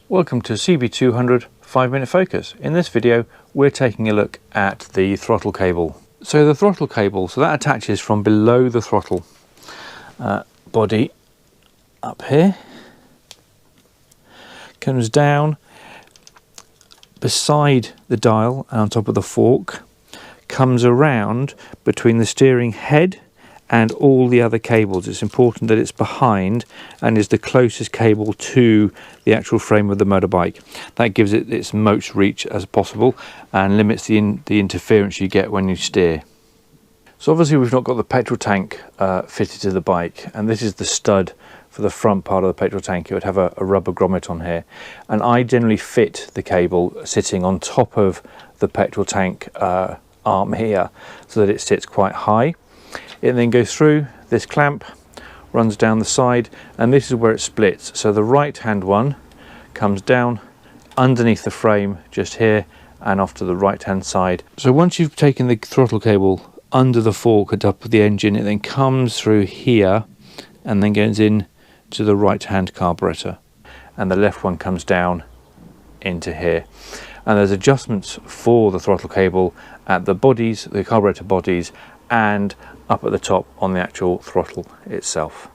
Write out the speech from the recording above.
Welcome to CB200 5-minute focus. In this video we're taking a look at the throttle cable. So the throttle cable, that attaches from below the throttle body up here, comes down beside the dial and on top of the fork, comes around between the steering head and all the other cables. It's important that it's behind and is the closest cable to the actual frame of the motorbike. That gives it its most reach as possible and limits the interference you get when you steer. So obviously we've not got the petrol tank fitted to the bike, and this is the stud for the front part of the petrol tank. It would have a rubber grommet on here, and I generally fit the cable sitting on top of the petrol tank arm here so that it sits quite high. It then goes through this clamp, runs down the side, and this is where it splits. So the right hand one comes down underneath the frame just here and off to the right hand side. So once you've taken the throttle cable under the fork at the top of the engine, it then comes through here and then goes in to the right hand carburetor, and the left one comes down into here. And there's adjustments for the throttle cable at the bodies, the carburetor bodies, and up at the top on the actual throttle itself.